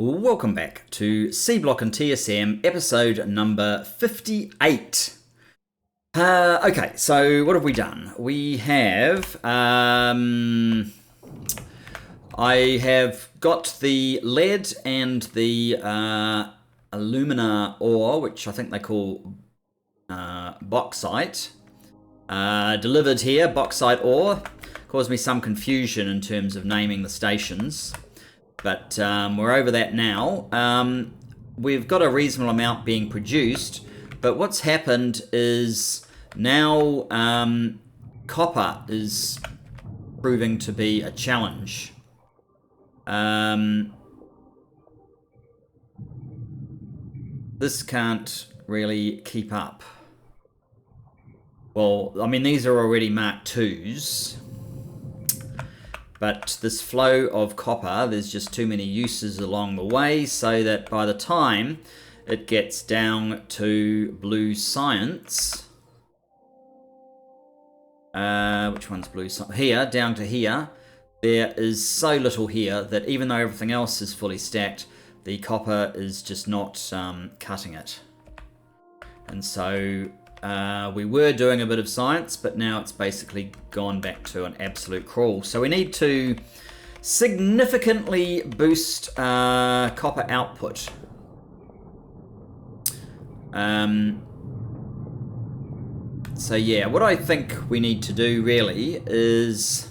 Welcome back to Seablock and TSM, episode number 58. Okay, so what have we done? We have, I have got the lead and the alumina ore, which I think they call bauxite, delivered here. Bauxite ore caused me some confusion in terms of naming the stations. But we're over that now. We've got a reasonable amount being produced, but what's happened is now copper is proving to be a challenge. This can't really keep up. Well, I mean, these are already Mark IIs. But this flow of copper, there's just too many uses along the way, so that by the time it gets down to blue science, which one's blue science? Here, down to here, there is so little here that even though everything else is fully stacked, the copper is just not cutting it. And so we were doing a bit of science, but now it's basically gone back to an absolute crawl. So we need to significantly boost copper output. So yeah, what I think we need to do really is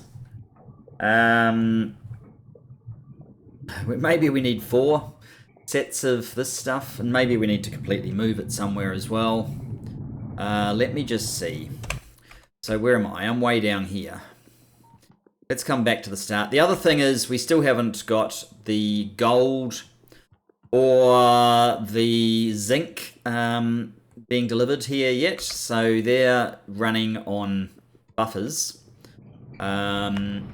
maybe we need 4 sets of this stuff, and maybe we need to completely move it somewhere as well. Let me just see. So where am I? I'm way down here. Let's come back to the start. The other thing is we still haven't got the gold or the zinc being delivered here yet. So they're running on buffers. And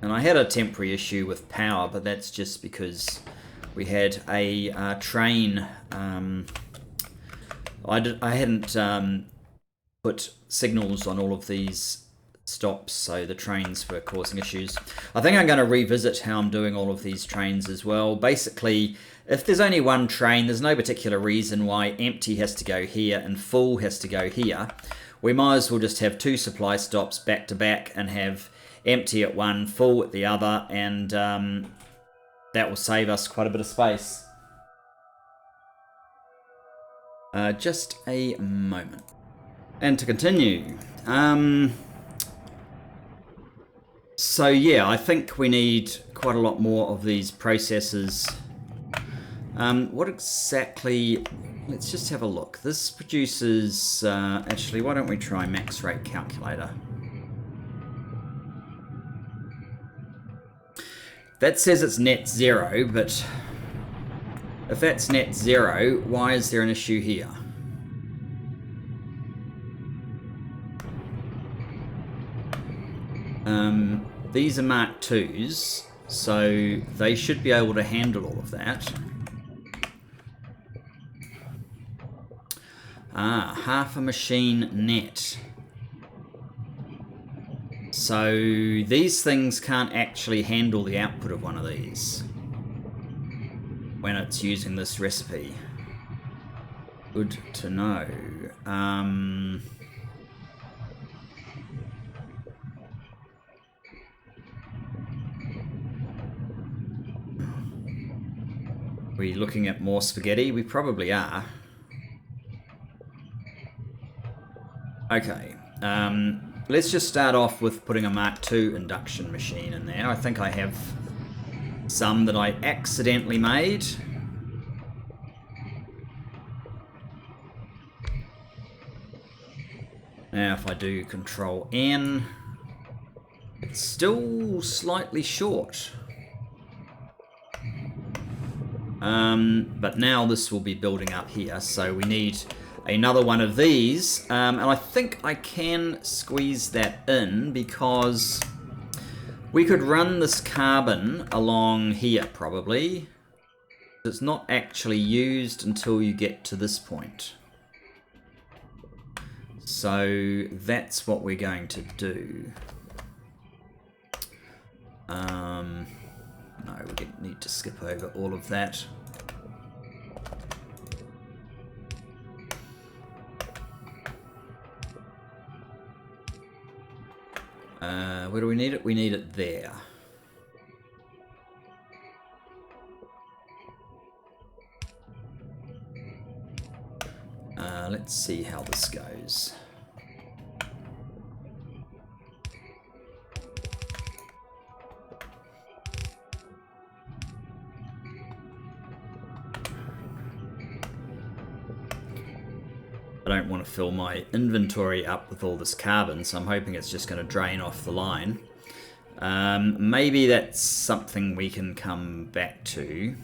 I had a temporary issue with power, but that's just because we had a train... I hadn't put signals on all of these stops, so the trains were causing issues. I think I'm going to revisit how I'm doing all of these trains as well. Basically, if there's only one train, there's no particular reason why empty has to go here and full has to go here. We might as well just have 2 supply stops back to back and have empty at one, full at the other, and that will save us quite a bit of space. Just a moment. And to continue. So yeah, I think we need quite a lot more of these processes. What exactly... Let's just have a look. This produces... actually, why don't we try max rate calculator? That says it's net 0, but... if that's net 0, why is there an issue here? These are Mark IIs, so they should be able to handle all of that. Half a machine net. So these things can't actually handle the output of one of these when it's using this recipe. Good to know. Are we looking at more spaghetti? We probably are. Okay. Let's just start off with putting a Mark II induction machine in there. I think I have some that I accidentally made. Now if I do Control N, it's still slightly short. But now this will be building up here, so we need another one of these. And I think I can squeeze that in because we could run this carbon along here probably. It's not actually used until you get to this point. So that's what we're going to do. No, we need to skip over all of that. Where do we need it? We need it there. Let's see how this goes. I don't want to fill my inventory up with all this carbon, so I'm hoping it's just going to drain off the line. Maybe that's something we can come back to.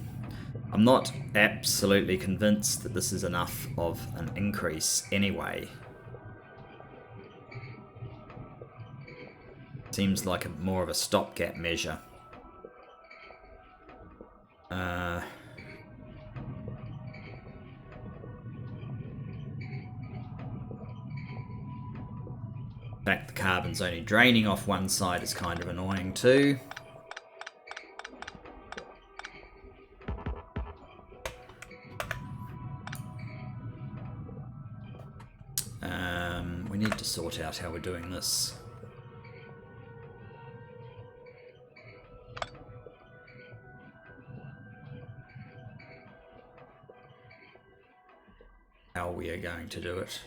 I'm not absolutely convinced that this is enough of an increase anyway. Seems like more of a stopgap measure. In fact, the carbon's only draining off one side is kind of annoying too. We need to sort out how we're doing this. How we are going to do it.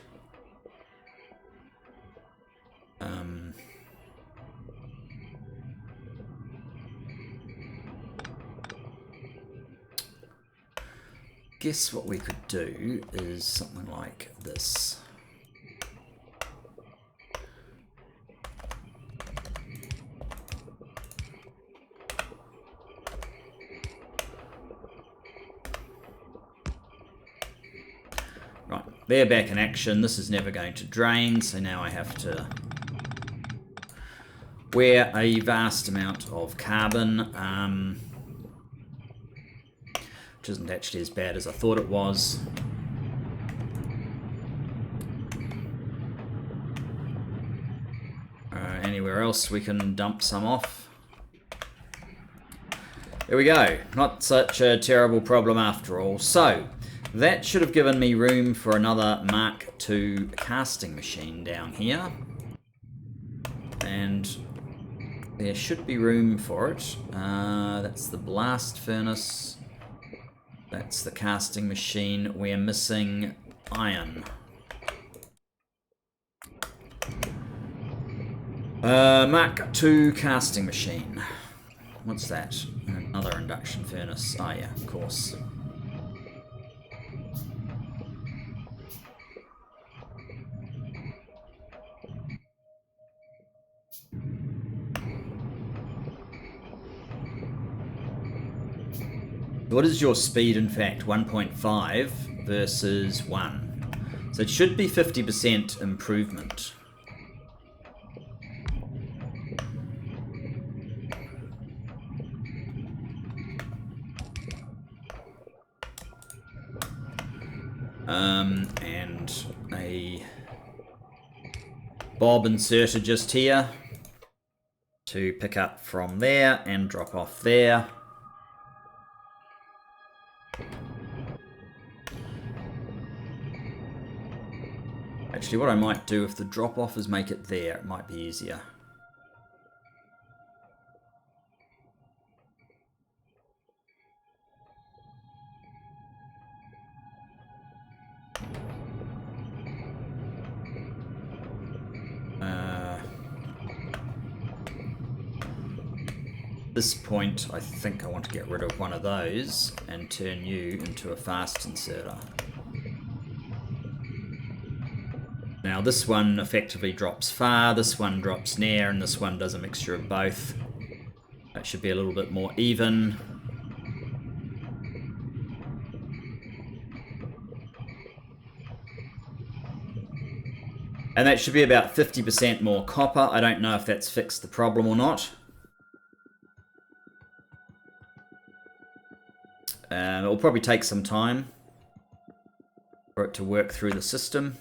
Guess what we could do is something like this. Right, they're back in action. This is never going to drain, so now I have to wear a vast amount of carbon. Which isn't actually as bad as I thought it was. Anywhere else we can dump some off. There we go. Not such a terrible problem after all. So, that should have given me room for another Mark II casting machine down here. And there should be room for it. That's the blast furnace. That's the casting machine. We're missing iron. Mark II casting machine. What's that? Another induction furnace. Ah, yeah, of course. What is your speed, in fact? 1.5 versus 1. So it should be 50% improvement. And a bob inserter just here to pick up from there and drop off there. Actually, what I might do if the drop-off is make it there, it might be easier. At this point, I think I want to get rid of one of those and turn you into a fast inserter. Now this one effectively drops far, this one drops near, and this one does a mixture of both. That should be a little bit more even. And that should be about 50% more copper. I don't know if that's fixed the problem or not. It'll probably take some time for it to work through the system.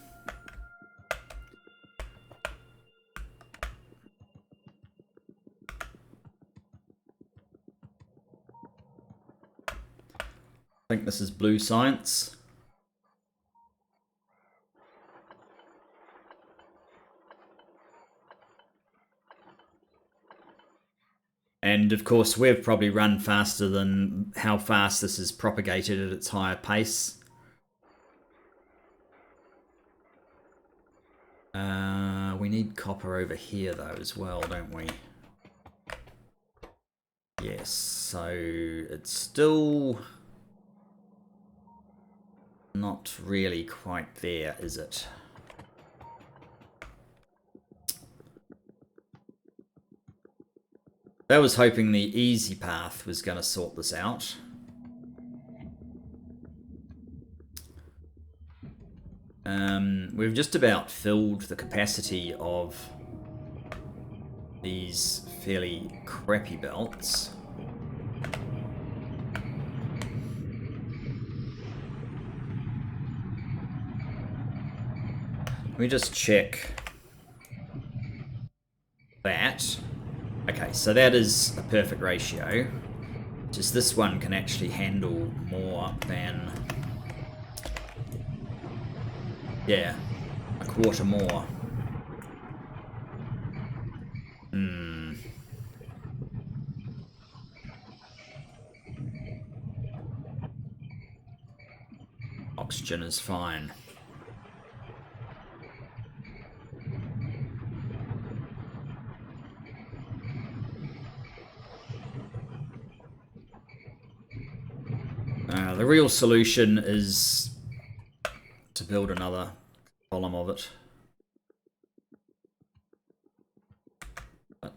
think this is blue science. And of course, we've probably run faster than how fast this is propagated at its higher pace. We need copper over here though as well, don't we? Yes, so it's still not really quite there, is it? I was hoping the easy path was going to sort this out. We've just about filled the capacity of these fairly crappy belts. Let me just check that. Okay, so that is a perfect ratio. Just this one can actually handle more than... yeah, a quarter more. Oxygen is fine. The real solution is to build another column of it. But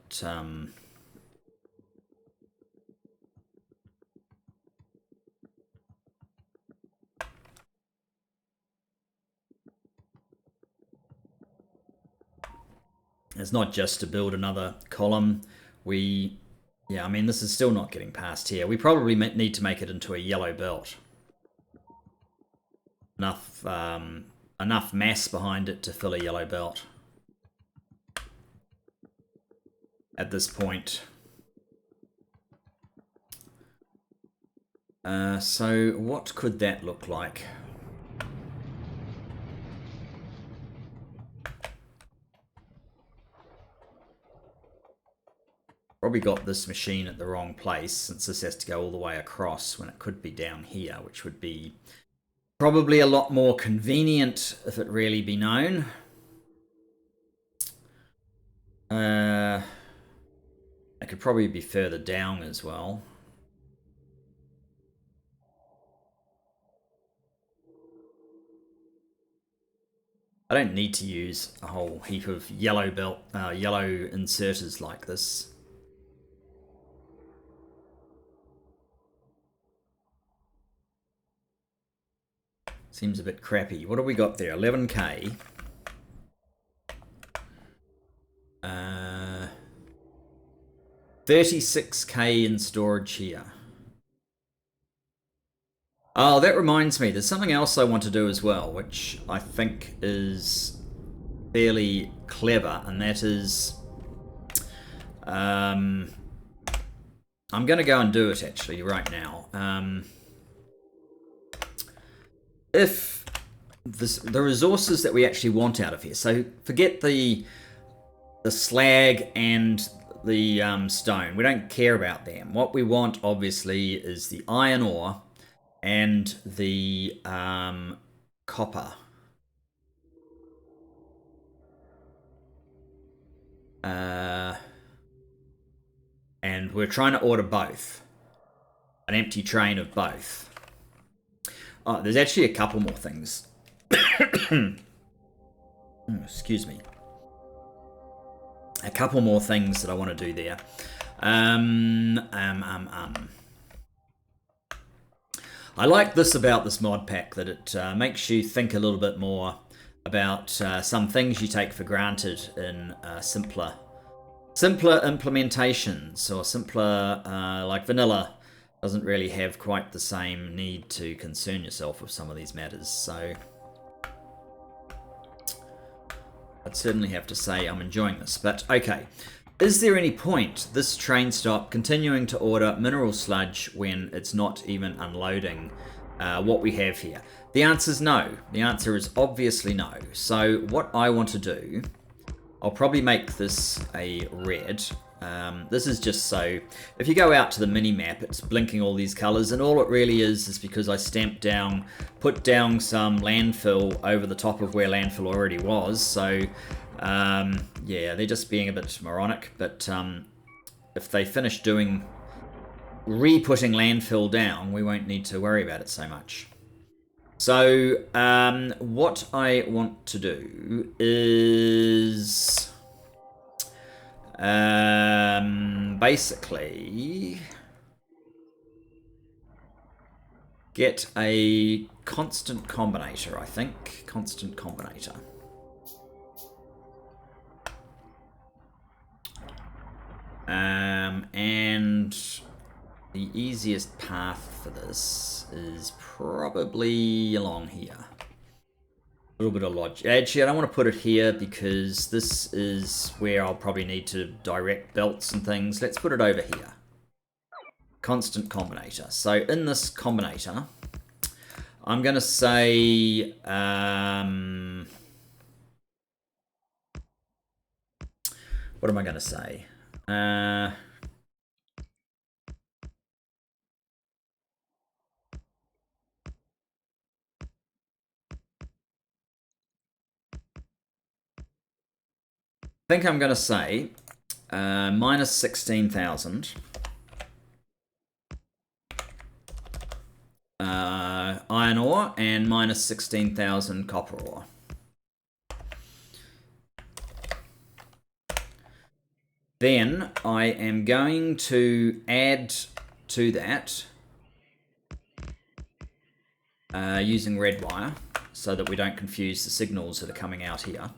it's not just to build another column. Yeah, I mean, this is still not getting past here. We probably need to make it into a yellow belt. Enough mass behind it to fill a yellow belt. At this point. So what could that look like? Probably got this machine at the wrong place, since this has to go all the way across when it could be down here, which would be probably a lot more convenient if it really be known. It could probably be further down as well. I don't need to use a whole heap of yellow inserters like this. Seems a bit crappy. What have we got there? 11k. 36k in storage here. Oh, that reminds me. There's something else I want to do as well, which I think is fairly clever, and that is... I'm going to go and do it, actually, right now. If the resources that we actually want out of here, so forget the slag and the stone. We don't care about them. What we want, obviously, is the iron ore and the copper. And we're trying to order both. An empty train of both. Oh, there's actually a couple more things. Excuse me. A couple more things that I want to do there. I like this about this mod pack, that it makes you think a little bit more about some things you take for granted in simpler implementations, or simpler, like vanilla doesn't really have quite the same need to concern yourself with some of these matters. So I'd certainly have to say I'm enjoying this. But okay, is there any point this train stop continuing to order mineral sludge when it's not even unloading what we have here? The answer is no. The answer is obviously no. So what I want to do, I'll probably make this a red. This is just so, if you go out to the mini-map, it's blinking all these colors, and all it really is because I put down some landfill over the top of where landfill already was. So, yeah, they're just being a bit moronic, but if they finish re-putting landfill down, we won't need to worry about it so much. So, what I want to do is basically get a constant combinator, I think. Constant combinator. And the easiest path for this is probably along here. A little bit of logic. Actually, I don't want to put it here because this is where I'll probably need to direct belts and things. Let's put it over here. Constant combinator. So in this combinator, I'm going to say... what am I going to say? I think I'm going to say minus 16,000 iron ore and minus 16,000 copper ore. Then I am going to add to that using red wire so that we don't confuse the signals that are coming out here.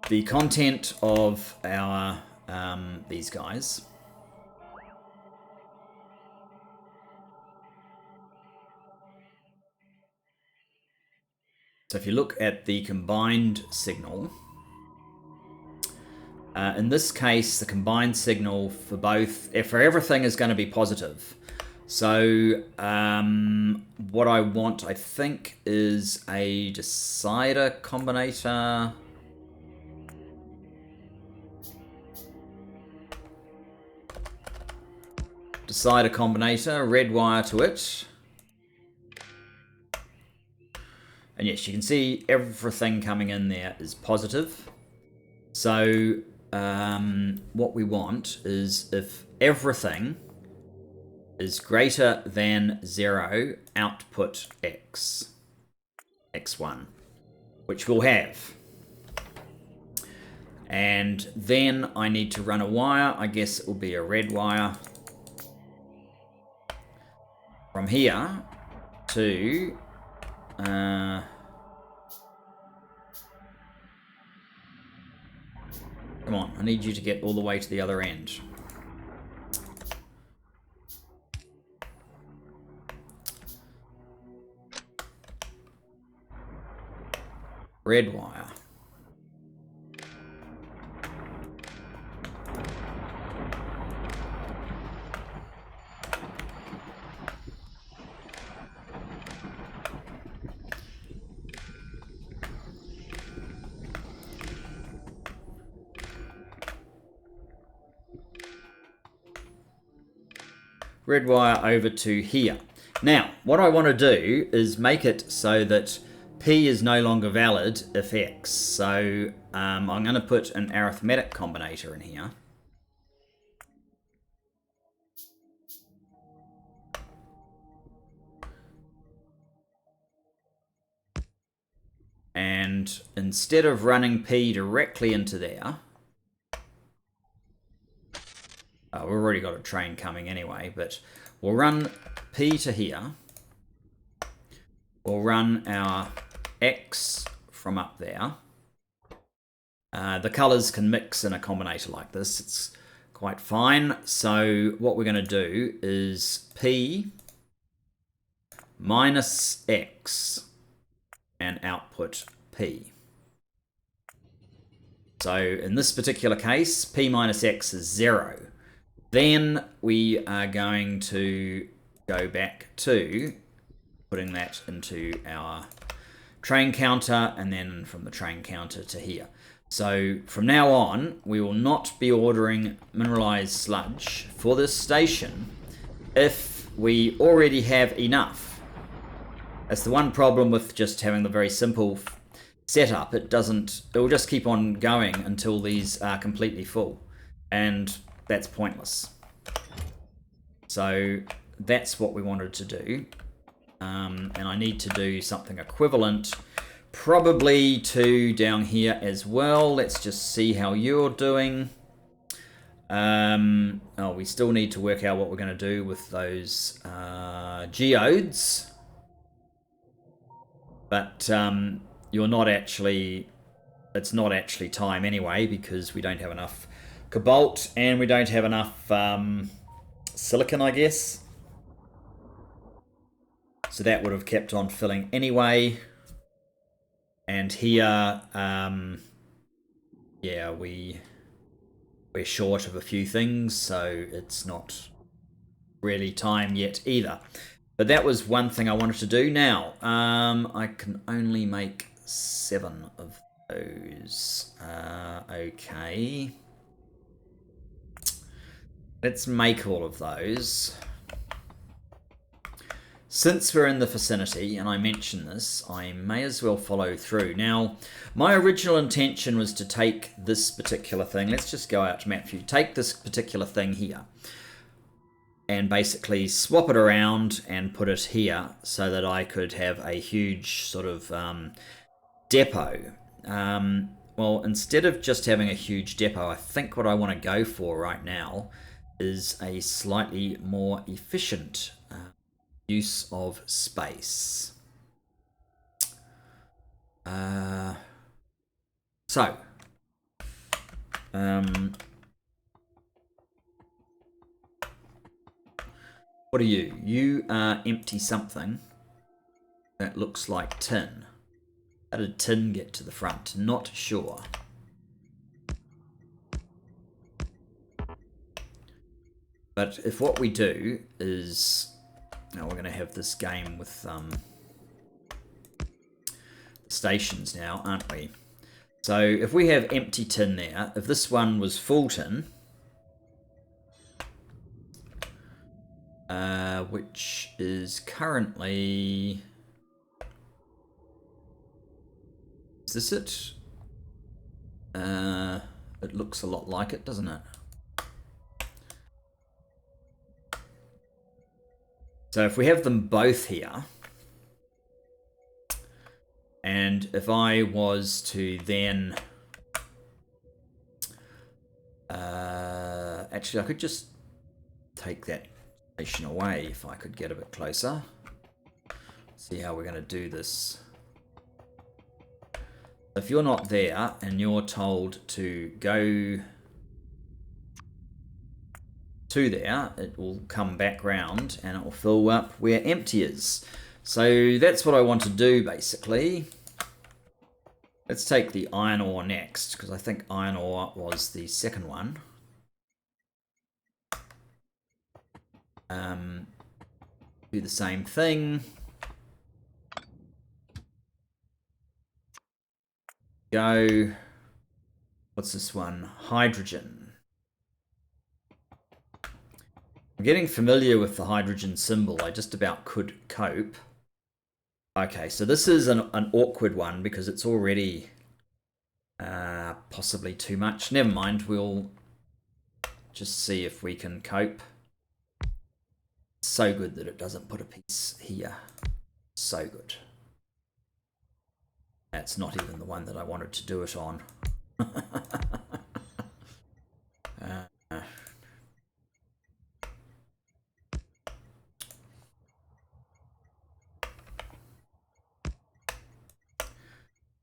The content of our these guys. So if you look at the combined signal, in this case, the combined signal for for everything is going to be positive. So what I want, I think, is a decider combinator. Decider combinator, red wire to it. And yes, you can see everything coming in there is positive. So what we want is if everything is greater than 0, output X, X1, which we'll have. And then I need to run a wire. I guess it will be a red wire from here to come on, I need you to get all the way to the other end. Red wire. Red wire over to here. Now, what I want to do is make it so that P is no longer valid if X. So I'm going to put an arithmetic combinator in here. And instead of running P directly into there, we've already got a train coming anyway, but we'll run P to here. We'll run our X from up there. The colors can mix in a combinator like this. It's quite fine. So what we're going to do is P minus X and output P. So in this particular case, P minus X is 0. Then we are going to go back to putting that into our train counter, and then from the train counter to here. So from now on, we will not be ordering mineralized sludge for this station if we already have enough. That's the one problem with just having the very simple setup. It will just keep on going until these are completely full, and that's pointless. So that's what we wanted to do. And I need to do something equivalent probably to down here as well. Let's just see how you're doing. Oh, we still need to work out what we're going to do with those geodes. But you're not actually... It's not actually time anyway, because we don't have enough cobalt and we don't have enough silicon, I guess. So that would have kept on filling anyway. And here, yeah, we're short of a few things, so it's not really time yet either. But that was one thing I wanted to do. Now, I can only make 7 of those. Okay. Let's make all of those. Since we're in the vicinity, and I mentioned this, I may as well follow through. Now, my original intention was to take this particular thing. Let's just go out to map view. Take this particular thing here and basically swap it around and put it here so that I could have a huge sort of depot. Well, instead of just having a huge depot, I think what I want to go for right now is a slightly more efficient use of space. So, what are you? You are empty something that looks like tin. How did tin get to the front? Not sure. But if what we do is... Now we're going to have this game with stations now, aren't we? So if we have empty tin there, if this one was full tin, which is currently... Is this it? It looks a lot like it, doesn't it? So if we have them both here, and if I was to then... actually, I could just take that station away if I could get a bit closer. See how we're going to do this. If you're not there and you're told to go to there, it will come back round and it will fill up where empty is. So that's what I want to do basically. Let's take the iron ore next, because I think iron ore was the second one. Do the same thing. Go. What's this one? Hydrogen. I'm getting familiar with the hydrogen symbol. I just about could cope. Okay, so this is an awkward one because it's already possibly too much. Never mind, we'll just see if we can cope. So good that it doesn't put a piece here. So good. That's not even the one that I wanted to do it on.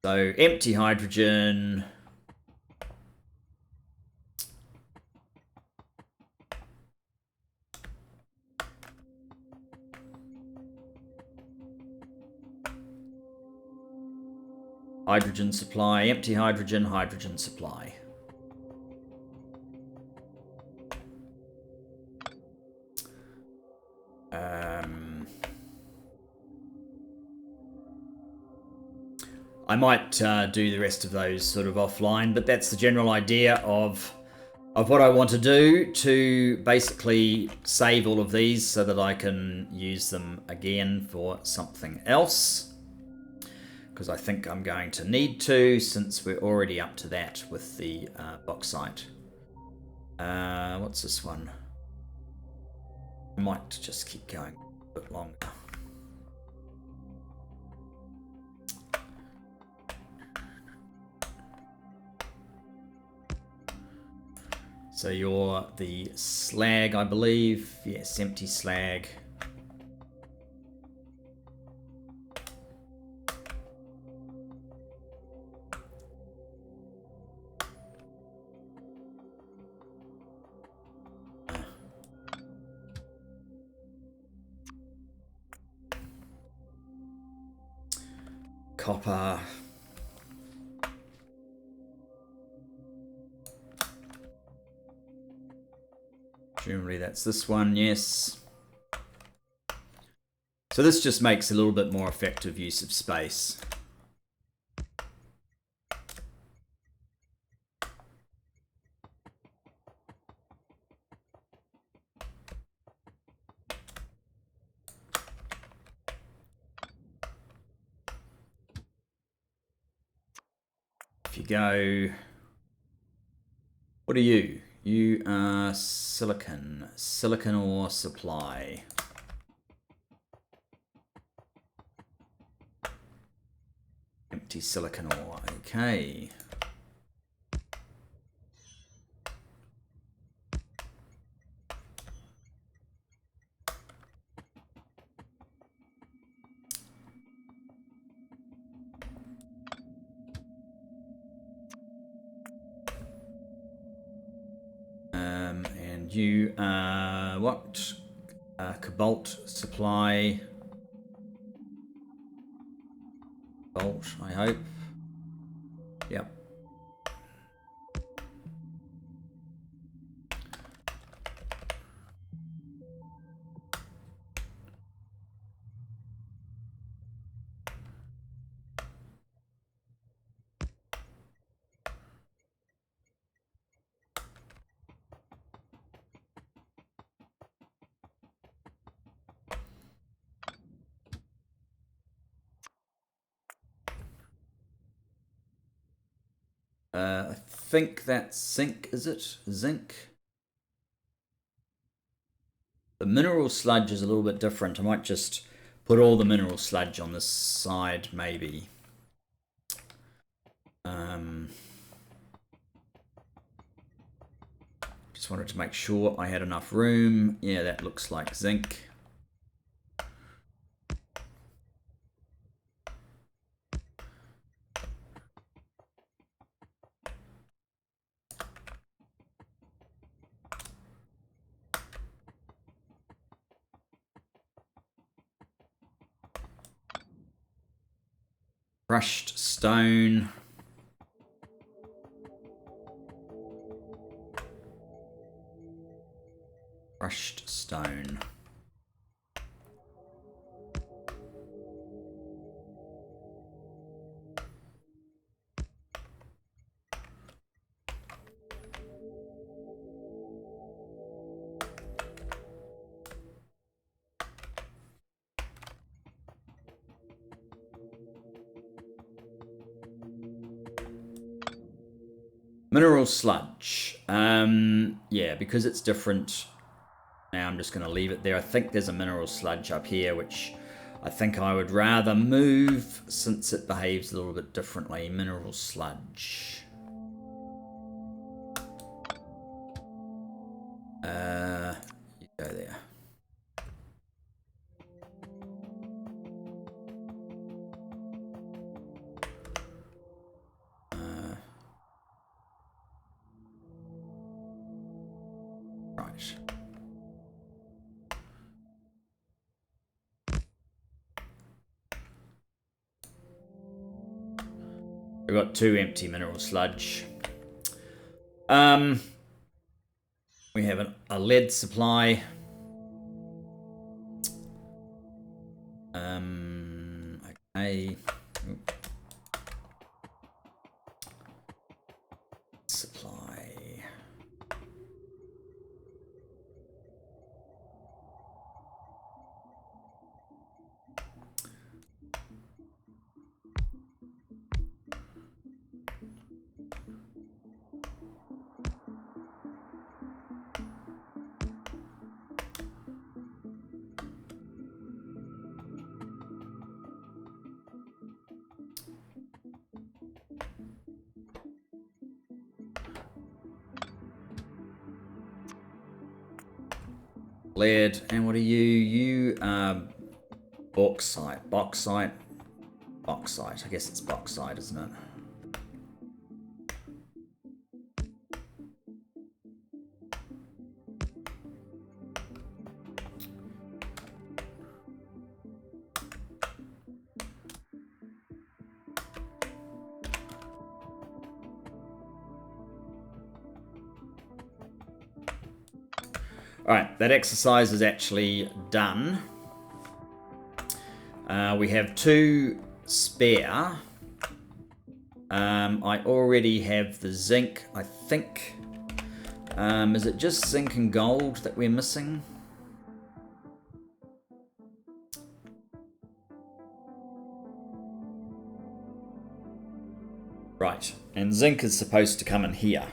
So empty hydrogen. Hydrogen supply, empty hydrogen, hydrogen supply. I might do the rest of those sort of offline, but that's the general idea of what I want to do, to basically save all of these so that I can use them again for something else. Because I think I'm going to need to, since we're already up to that with the bauxite. What's this one? I might just keep going a bit longer. So you're the slag, I believe. Yes, empty slag. Copper. Presumably that's this one, yes. So this just makes a little bit more effective use of space. If you go, what are you? You are silicon ore supply. Empty silicon ore, okay. And you are what? Cobalt supply. Cobalt, I hope. Yep. I think that's zinc, is it? Zinc. The mineral sludge is a little bit different. I might just put all the mineral sludge on this side, maybe. Just wanted to make sure I had enough room. Yeah, that looks like zinc. Crushed stone. Crushed stone. Mineral sludge. Yeah, because it's different. Now I'm just going to leave it there. I think there's a mineral sludge up here, which I think I would rather move since it behaves a little bit differently. Mineral sludge. You go there. Right. We've got 2 empty mineral sludge. We have a lead supply. Okay. Lead. And what are you? You are bauxite. Bauxite. Bauxite. I guess it's bauxite, isn't it? Alright, that exercise is actually done. We have 2 spare. I already have the zinc, I think. Is it just zinc and gold that we're missing? Right, and zinc is supposed to come in here.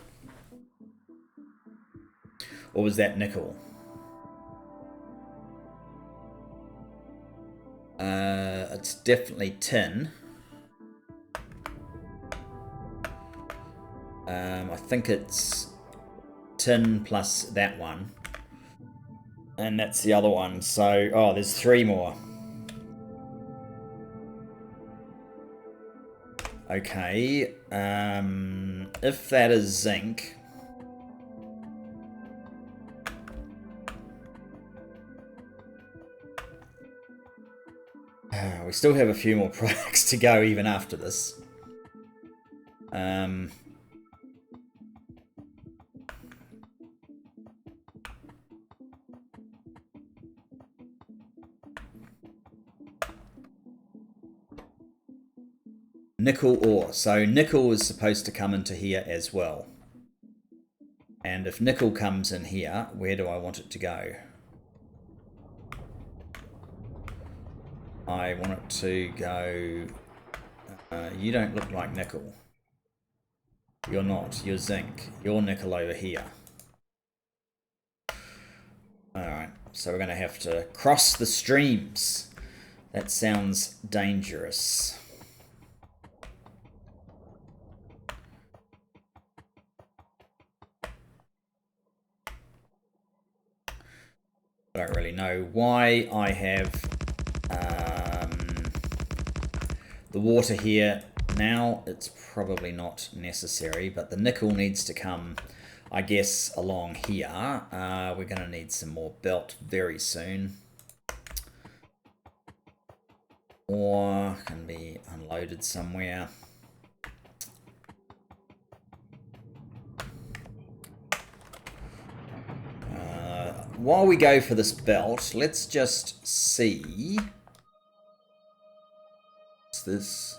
Or was that nickel? It's definitely tin. I think it's tin plus that one. And that's the other one. So, oh, there's 3 more. Okay. If that is zinc... we still have a few more products to go even after this. Nickel ore. So nickel is supposed to come into here as well. And if nickel comes in here, where do I want it to go? I want it to go... you don't look like nickel. You're not. You're zinc. You're nickel over here. Alright, so we're going to have to cross the streams. That sounds dangerous. I don't really know why I have the water here now. It's probably not necessary, but the nickel needs to come, I guess, along here. We're going to need some more belt very soon. Or can be unloaded somewhere. While we go for this belt, let's just see. What's this?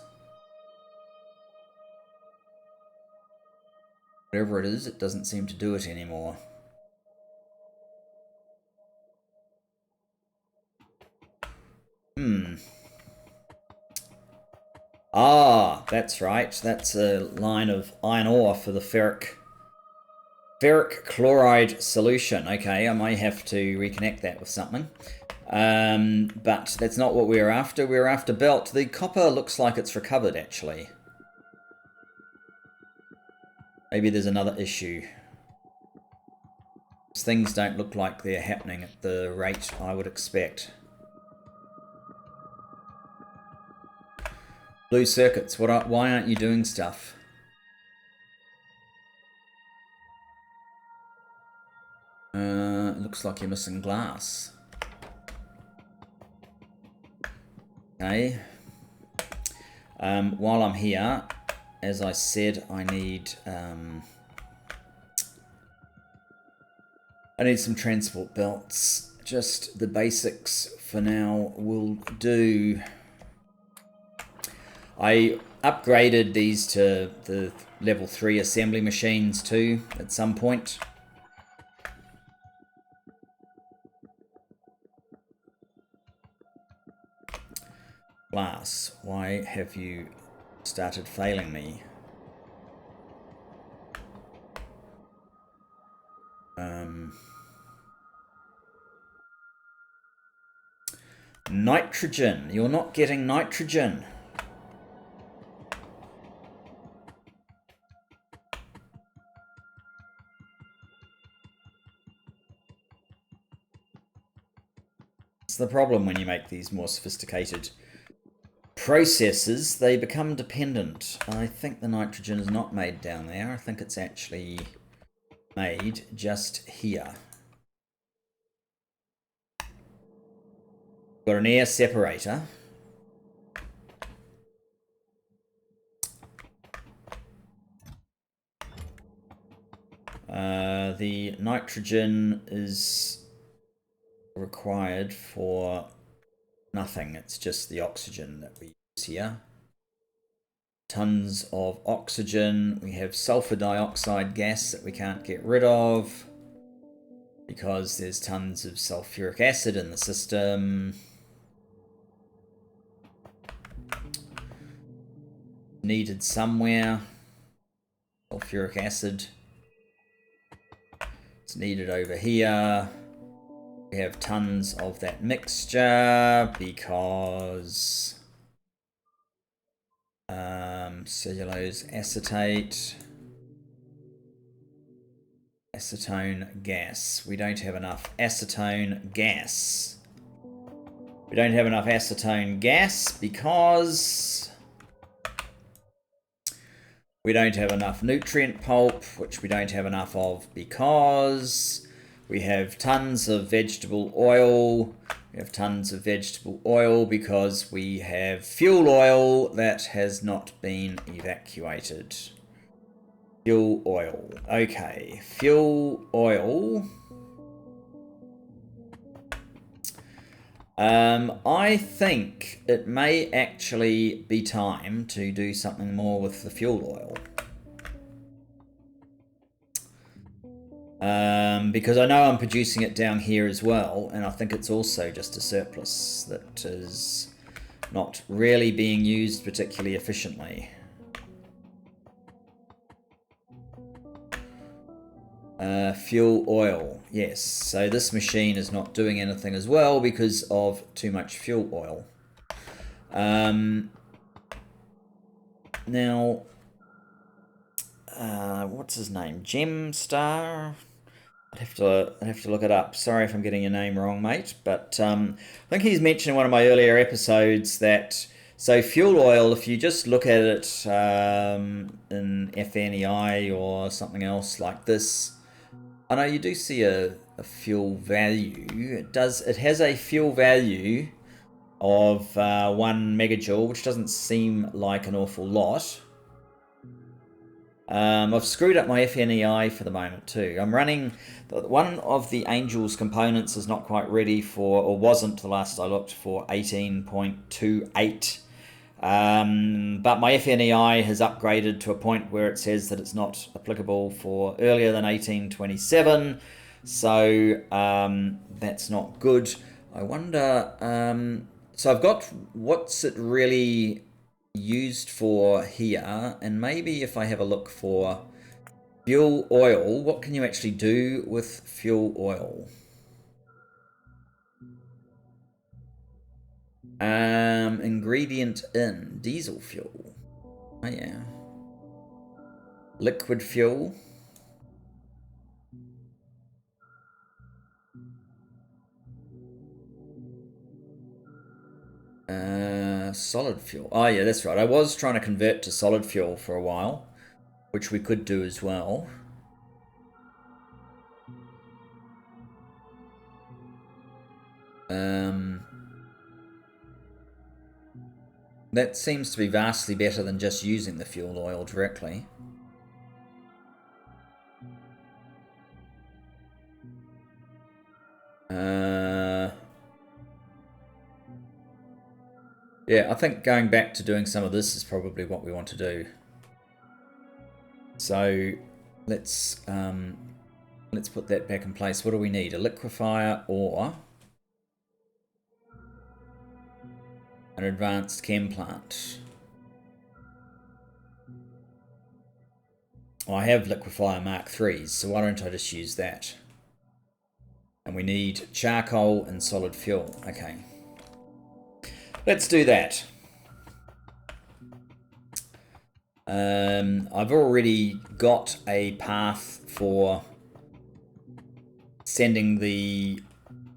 Whatever it is, it doesn't seem to do it anymore. Ah, that's right. That's a line of iron ore for the ferric chloride solution. Okay, I may have to reconnect that with something. But that's not what we're after. We're after belt. The copper looks like it's recovered, actually. Maybe there's another issue. Things don't look like they're happening at the rate I would expect. Blue circuits, why aren't you doing stuff? It looks like you're missing glass. Okay. While I'm here, as I said, I need some transport belts. Just the basics for now will do. I upgraded these to the level 3 assembly machines too at some point. Glass, why have you started failing me? Nitrogen, you're not getting nitrogen. It's the problem when you make these more sophisticated processes, they become dependent. I think the nitrogen is not made down there. I think it's actually made just here. Got an air separator. The nitrogen is required for nothing. It's just the oxygen that we use here. Tons of oxygen. We have sulfur dioxide gas that we can't get rid of because there's tons of sulfuric acid in the system. Needed somewhere. Sulfuric acid. It's needed over here. We have tons of that mixture because cellulose acetate, acetone gas. We don't have enough acetone gas. We don't have enough acetone gas because we don't have enough nutrient pulp, which we don't have enough of because we have tons of vegetable oil. We have tons of vegetable oil because we have fuel oil that has not been evacuated. Fuel oil. Okay, fuel oil. I think it may actually be time to do something more with the fuel oil. Because I know I'm producing it down here as well, and I think it's also just a surplus that is not really being used particularly efficiently. Fuel oil, yes. So this machine is not doing anything as well because of too much fuel oil. Now, what's his name? Gemstar? I'd have to look it up. Sorry if I'm getting your name wrong, mate. But I think he's mentioned in one of my earlier episodes that so fuel oil, if you just look at it in FNEI or something else like this, I know you do see a fuel value. It has a fuel value of 1 megajoule, which doesn't seem like an awful lot. I've screwed up my FNEI for the moment too. I'm running one of the Angel's components is not quite ready for, or wasn't the last I looked, for 18.28. But my FNEI has upgraded to a point where it says that it's not applicable for earlier than 1827. So that's not good. I wonder. So I've got what's it really used for here, and maybe if I have a look for fuel oil, what can you actually do with fuel oil? Ingredient in diesel fuel. Oh yeah. Liquid fuel. Solid fuel. Oh yeah, that's right. I was trying to convert to solid fuel for a while, which we could do as well. That seems to be vastly better than just using the fuel oil directly. Yeah, I think going back to doing some of this is probably what we want to do. So let's put that back in place. What do we need? A liquefier or an advanced chem plant? Well, I have liquefier Mark IIIs, so why don't I just use that? And we need charcoal and solid fuel. Okay. Let's do that. I've already got a path for sending the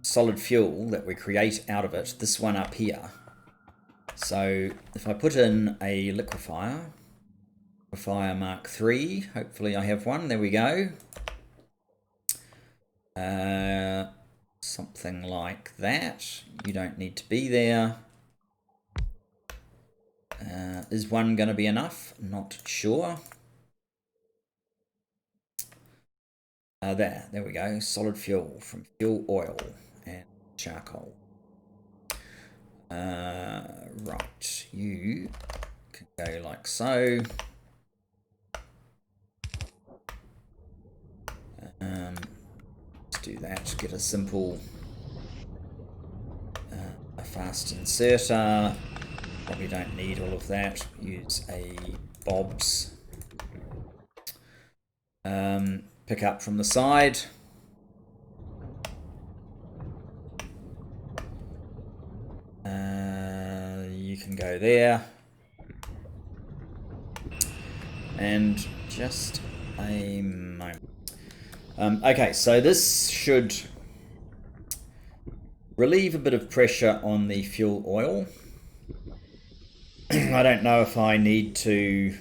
solid fuel that we create out of it, this one up here. So if I put in a liquefier Mark III, hopefully I have one, there we go. Something like that. You don't need to be there. Is one going to be enough? Not sure. There we go. Solid fuel from fuel oil and charcoal. Right, you can go like so. Let's do that. Get a simple, a fast inserter. Probably don't need all of that. Use a Bob's. Pick up from the side. You can go there. And just a moment. Okay, so this should relieve a bit of pressure on the fuel oil. I don't know if I need to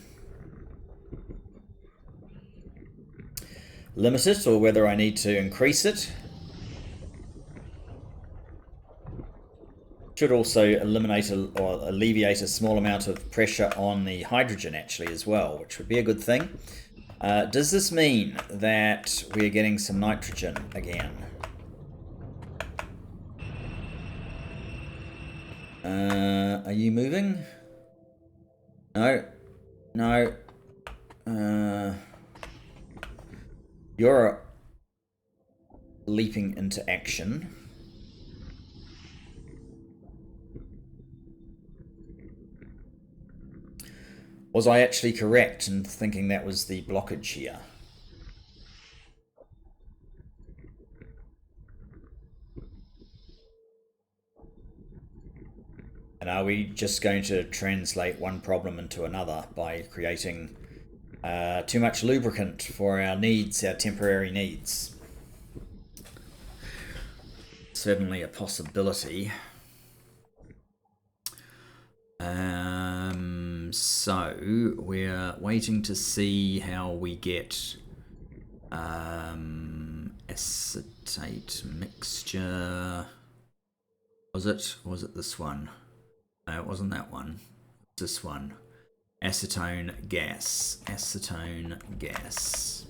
limit it or whether I need to increase it. Should also eliminate or alleviate a small amount of pressure on the hydrogen actually as well, which would be a good thing. Does this mean that we're getting some nitrogen again? Are you moving? No. No. You're leaping into action. Was I actually correct in thinking that was the blockage here? And are we just going to translate one problem into another by creating too much lubricant for our needs, our temporary needs? Certainly a possibility. So we're waiting to see how we get acetate mixture. Was it this one? No, it wasn't that one. This one. Acetone gas. Acetone gas.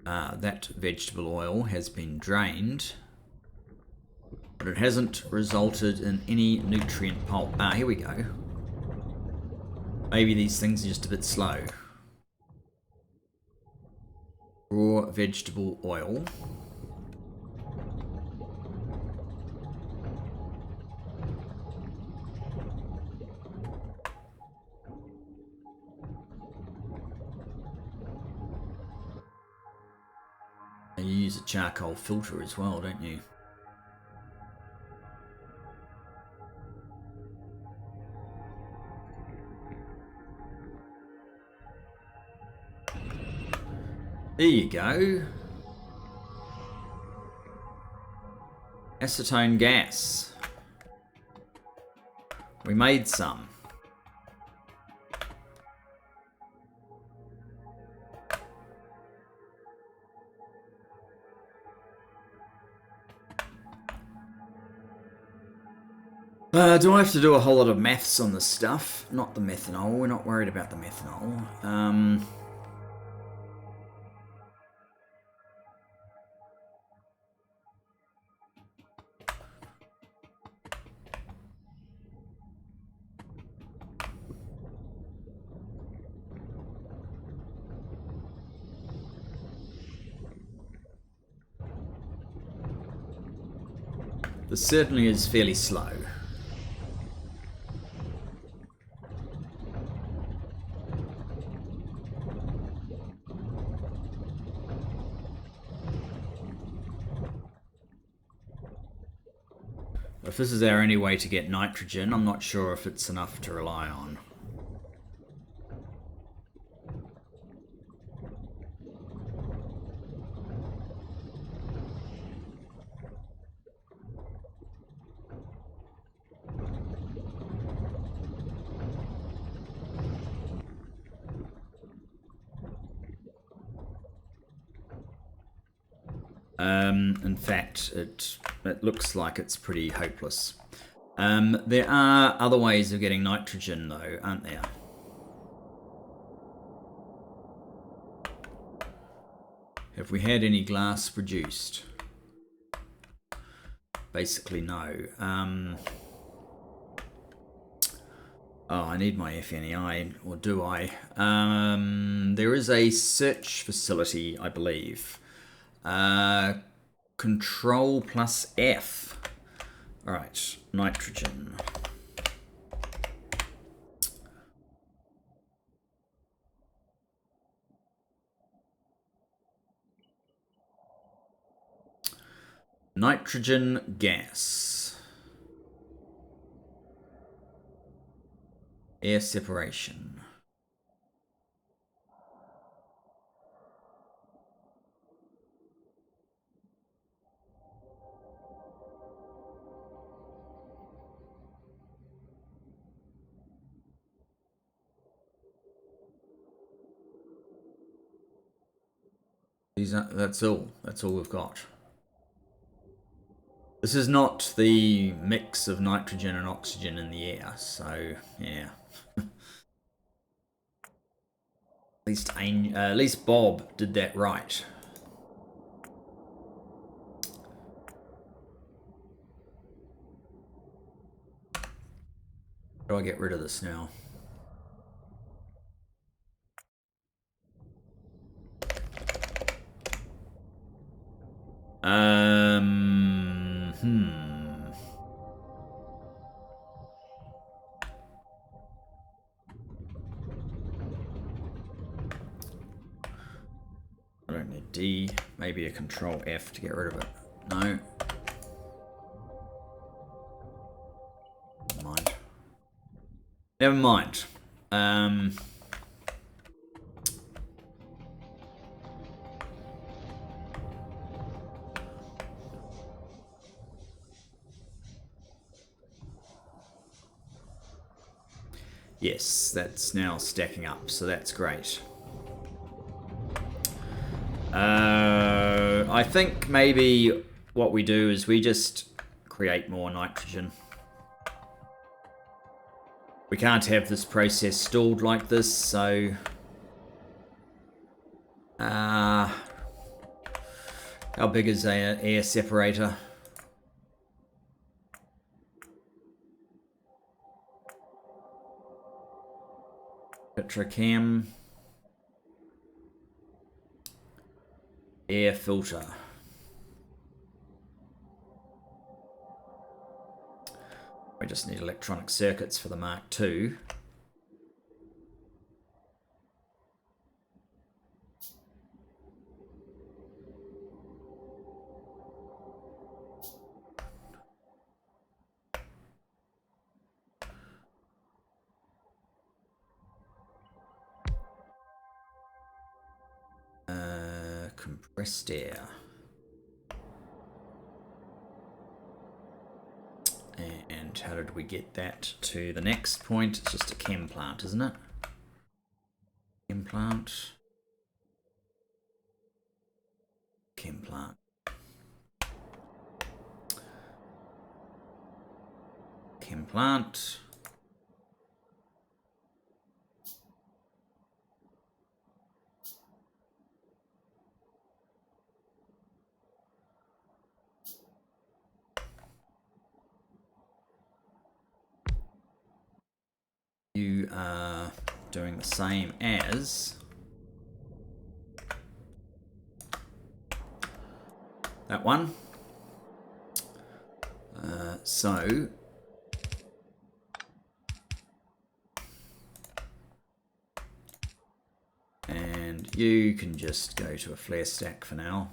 That vegetable oil has been drained, but it hasn't resulted in any nutrient pulp. Here we go. Maybe these things are just a bit slow. Raw vegetable oil. You use a charcoal filter as well, don't you? There you go. Acetone gas. We made some. Do I have to do a whole lot of maths on this stuff? Not the methanol. We're not worried about the methanol. This certainly is fairly slow. If this is our only way to get nitrogen, I'm not sure if it's enough to rely on. In fact, it looks like it's pretty hopeless. There are other ways of getting nitrogen, though, aren't there? Have we had any glass produced? Basically, no. Oh, I need my FNEI, or do I? There is a search facility, I believe. Control plus F. All right, nitrogen. Nitrogen gas. Air separation. That's all we've got. This is not the mix of nitrogen and oxygen in the air, so yeah. At least Bob did that right. How do I get rid of this now? I don't need D. Maybe a control F to get rid of it. No. Never mind. Yes, that's now stacking up, so that's great. I think maybe what we do is we just create more nitrogen. We can't have this process stalled like this, so... how big is an air separator? Petrochem. Air filter. We just need electronic circuits for the Mark II. Compressed air. And how did we get that to the next point? It's just a chem plant, isn't it? Chem plant. Chem plant. Chem plant. You are doing the same as that one. So and you can just go to a flare stack for now.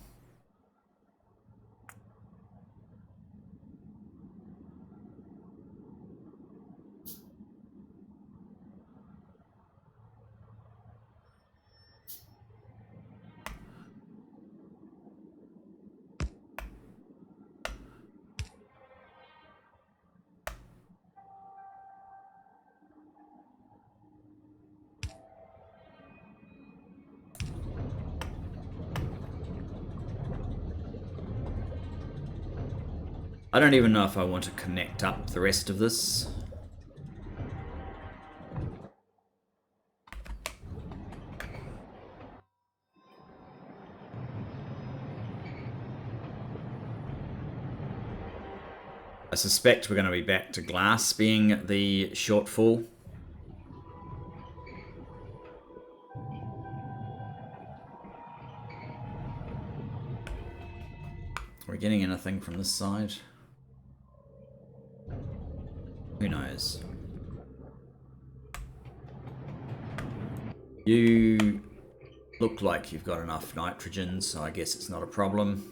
I don't even know if I want to connect up the rest of this. I suspect we're going to be back to glass being the shortfall. Are we getting anything from this side? Who knows? You look like you've got enough nitrogen, so I guess it's not a problem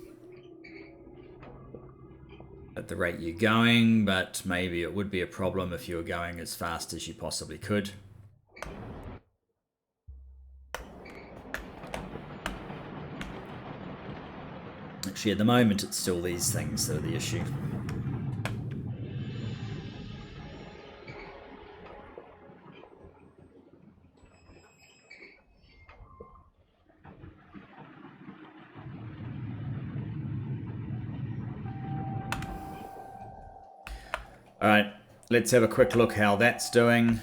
at the rate you're going, but maybe it would be a problem if you were going as fast as you possibly could. Actually, at the moment, it's still these things that are the issue. All right, let's have a quick look how that's doing.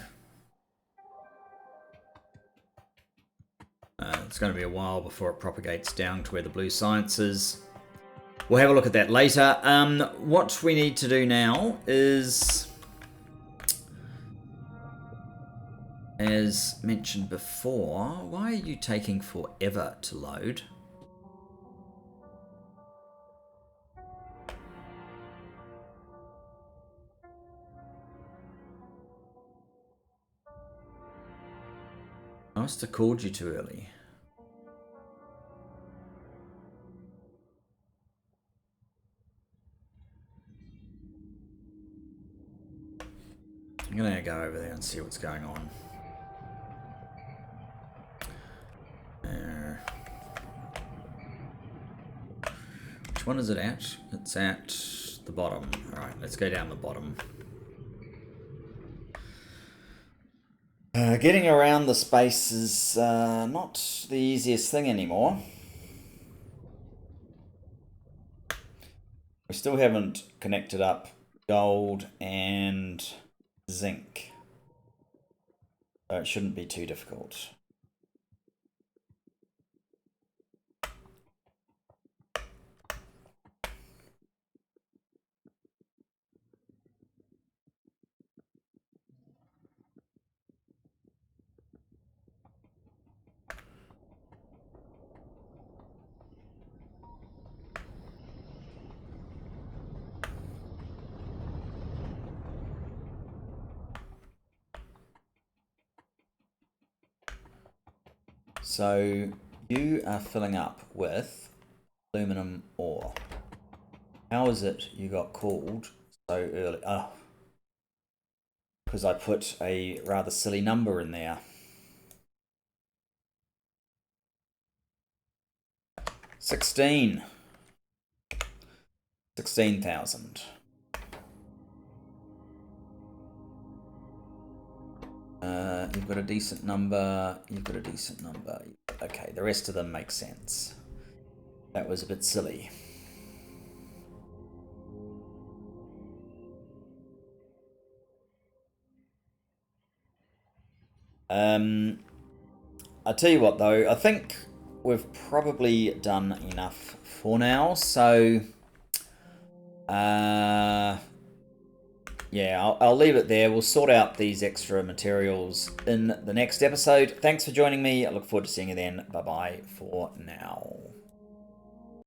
It's going to be a while before it propagates down to where the blue science is. We'll have a look at that later. What we need to do now is, as mentioned before, why are you taking forever to load? I must have called you too early. I'm gonna go over there and see what's going on. Which one is it at? It's at the bottom. Alright, let's go down the bottom. Getting around the space is not the easiest thing anymore. We still haven't connected up gold and zinc. So it shouldn't be too difficult. So you are filling up with aluminum ore. How is it you got called so early? Oh, because I put a rather silly number in there. 16,000. You've got a decent number. You've got a decent number. Okay, the rest of them make sense. That was a bit silly. I'll tell you what though, I think we've probably done enough for now, so yeah, I'll leave it there. We'll sort out these extra materials in the next episode. Thanks for joining me. I look forward to seeing you then. Bye bye for now.